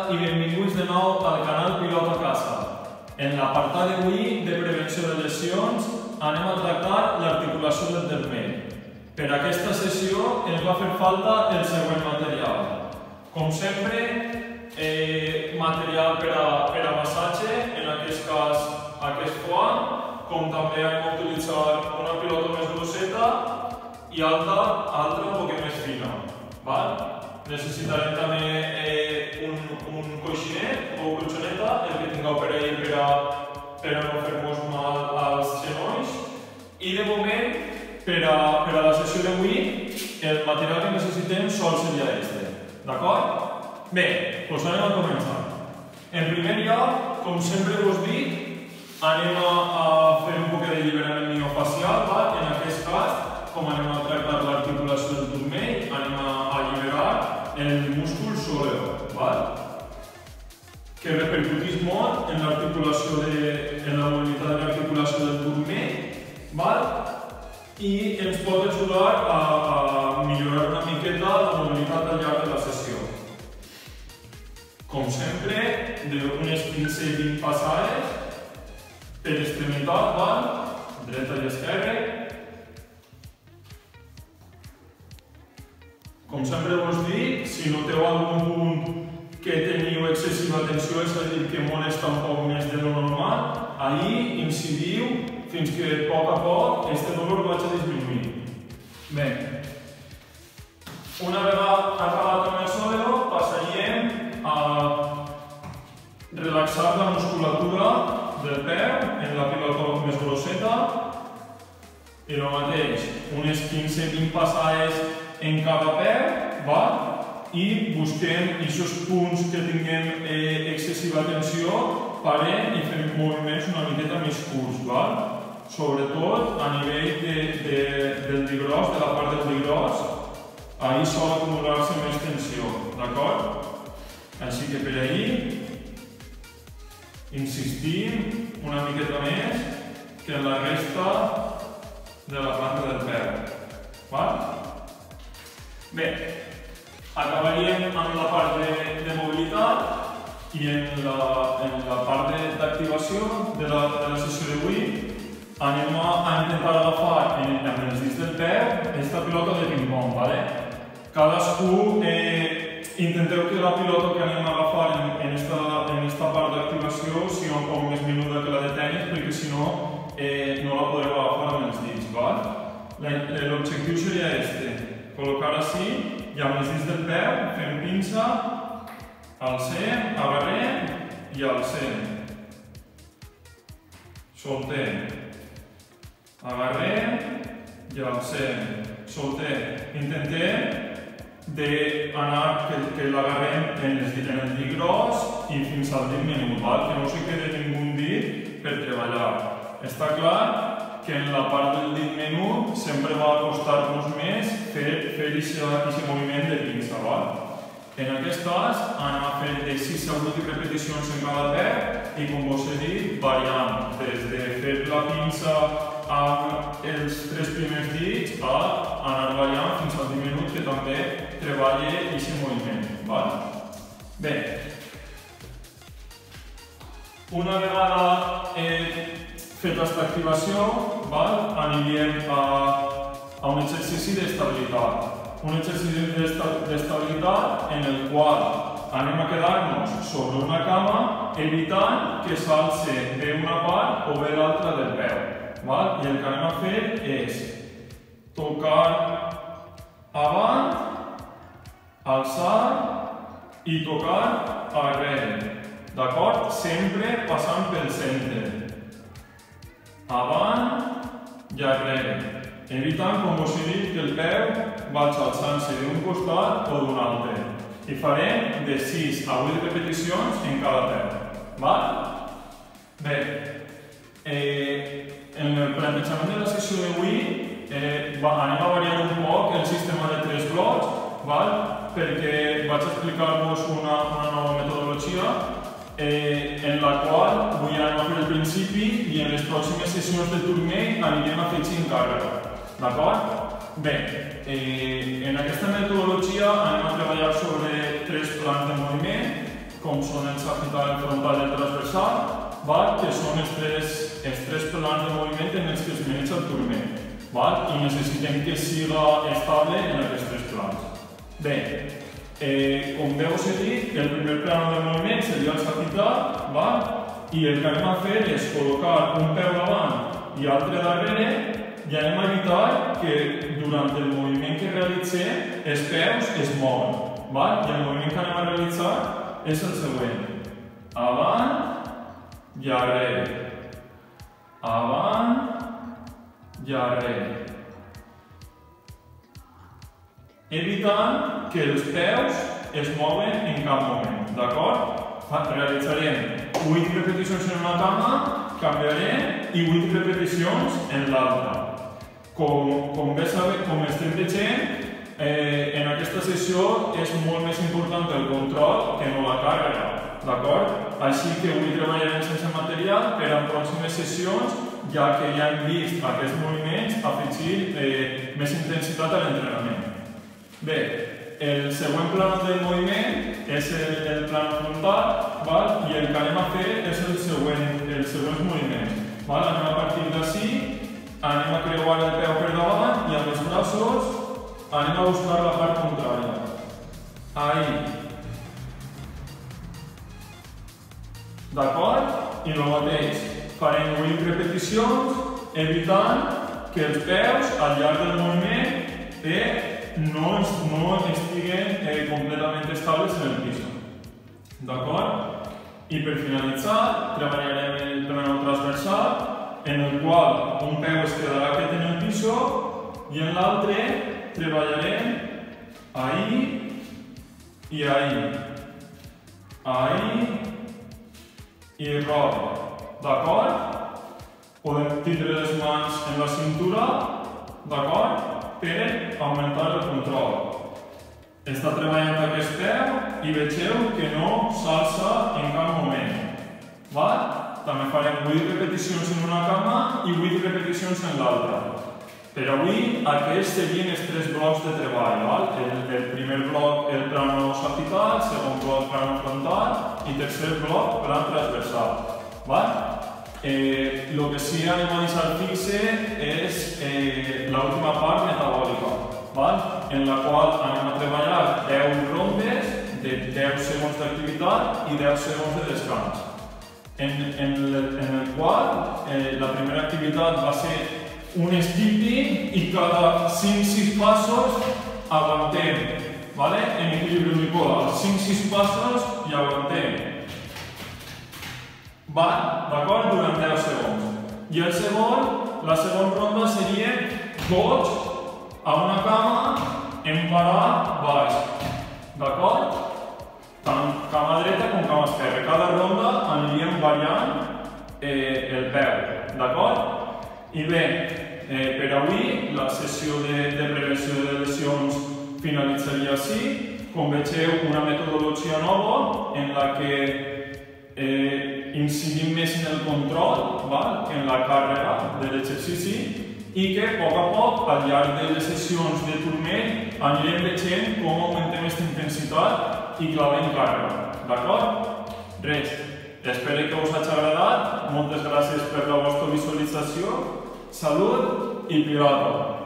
i benvinguts de nou al canal Pilot a Casa. En l'apartat d'avui de prevenció de lesions anem a tractar l'articulació del turmell. Per aquesta sessió ens va fer falta el següent material. Com sempre, material per a massatge, en aquest cas aquest foam, com també anem a utilitzar una pilota més grosseta i altra un poc més fina. Necessitarem també un coixinet o colxoneta, el que tingueu per ahí per a no fer-vos mal als genolls. I de moment, per a la sessió d'avui, el material que necessitem sol seria este. D'acord? Bé, doncs anem a començar. En primer lloc, com sempre us dic, anem a fer un poc d'alliberament miofacial. En aquest cas, com anem a tractar l'articulació del turmell, anem a alliberar el múscul sòleo, que repercuteix molt en la mobilitat de l'articulació del turmell i ens pot ajudar a millorar una miqueta la mobilitat al llarg de la sessió. Com sempre, d'unes 15-20 passades per extremitat, dreta i esquerra. Com sempre us dic, si noteu algun punt que teniu excessiva tensió, és a dir, que molesta un poc més de lo normal, ahí incidiu fins que a poc aquest dolor vagi disminuint. Bé, una vegada acabat amb el sòleo, passaríem a relaxar la musculatura del peu en la pilota més grosseta i el mateix, unes 15-20 passades en cada peu, i busquem aquests punts que tinguem excessiva tensió, parem i fem moviments una miqueta més curts, sobretot a nivell del digrós, de la part del digrós, ahí sol acumular-se més tensió, d'acord? Així que per ahí insistim una miqueta més que en la resta de la planta del peu. Bé, acabaríem amb la part de mobilitat i en la part d'activació de la sessió d'avui anem a intentar agafar amb els dits del peu aquesta pilota de ping-pong. Cadascú intenteu que la pilota que anem a agafar en aquesta part d'activació sigui un poc més menuda que la de tenis, perquè si no no la podreu agafar amb els dits. L'objectiu seria este. Col·locar així i amb els dits del peu fem pinça, alcem, agarrem i alcem. Soltem. Agarrem i alcem. Soltem. Intentem que l'agarrem en el dit gros i fins al dit menut, que no se quede ningú dit per treballar. Està clar que en la part del dit menut sempre va costar-nos més fer aquest moviment de pinça. En aquest cas anem a fer de 6 a 8 repeticions en cada peu i, com us he dit, variant des de fer la pinça amb els 3 primers dits a anar variant fins al dit menut, que també treballa aquest moviment. Bé, una vegada fet aquesta activació, aniríem a un exercici d'estabilitat. Un exercici d'estabilitat en el qual anem a quedar-nos sobre una cama evitant que s'alce bé una part o bé l'altra del peu. I el que anem a fer és tocar avant, alçar i tocar arrere. D'acord? Sempre passant pel centre. Avant i arrere, evitant, com us he dit, que el peu vagi alçant-se d'un costat o d'un altre. I farem de 6 a 8 repeticions en cada peu. Bé, en el plantejament de la sessió d'avui anem a variar un poc el sistema de 3 blocs, perquè vaig explicar-vos una nova metodologia en la qual avui anem a fer el principi i en les pròximes sessions de turmell anirem afegint càrrega. D'acord? Bé, en aquesta metodologia anem a treballar sobre 3 plans de moviment. com són el sagital, el frontal i el transversal, que són els tres plans de moviment en els que es maneja el turment. I necessitem que siga estable en aquests tres plans. Bé, com bé us he dit, el primer plano de moviment seria el sagital, i el que anem a fer és col·locar un peu davant i altre darrere, i anem a evitar que durant el moviment que realitzem els peus es mouen. I el moviment que anem a realitzar és el següent. Avant i arrere. Avant i arrere. Evitant que els peus es mouen en cap moment, d'acord? Realitzarem 8 repeticions en una cama, canviarem i 8 repeticions en l'altra. Com bé sabeu, com estem veient, en aquesta sessió és molt més important el control que no la càrrega, d'acord? Així que avui treballarem sense material per a pròximes sessions, ja que ja hem vist aquests moviments afegir més intensitat a l'entrenament. Bé, el següent plano de moviment és el plano frontal, i el que anem a fer és els següents moviments. Anem a partir d'ací, anem a creuar el peu per davant i amb els braços anem a buscar la part contrària. Ahí. D'acord? I el mateix. Farem 8 repeticions, evitant que els peus al llarg del moviment no estiguen completament estables en el pis. D'acord? I per finalitzar, treballarem el plano transversal, en el qual un peu es quedarà quiet en el pis i en l'altre treballarem ahí i ahí. Ahí i roda. D'acord? Podem tindre les mans en la cintura, d'acord? Per augmentar el control. Està treballant aquest peu i vegeu que no s'alça en cap moment. També farem 8 repeticions en una cama i 8 repeticions en l'altra. Per avui, aquests serien els 3 blocs de treball. El primer bloc, el plano sagital, el segon bloc, plano frontal i tercer bloc, plano transversal. El que sí anem a deixar fixe és l'última part metabòlica, en la qual anem a treballar 10 rondes de 10 segons d'activitat i 10 segons de descans. En el qual la primera activitat va ser un skipping i cada 5-6 passos aguantem, en equilibri unipolar. 5-6 passos i aguantem. D'acord? Durant 10 segons. I la segona ronda seria goig a una cama en parar baix. D'acord? Tant cama dreta com cama esquerra. Cada ronda aniríem variant el peu. D'acord? I bé, per avui la sessió de prevenció de lesions finalitzaria així. Com vegeu, una metodologia nova en la que incidim més en el control que en la càrrega de l'exercici i que a poc, al llarg de les sessions de turment, anirem veient com augmentem aquesta intensitat i clavem càrrega. D'acord? Res. Espero que us hagi agradat. Moltes gràcies per la vostra visualització. Salut i piloto!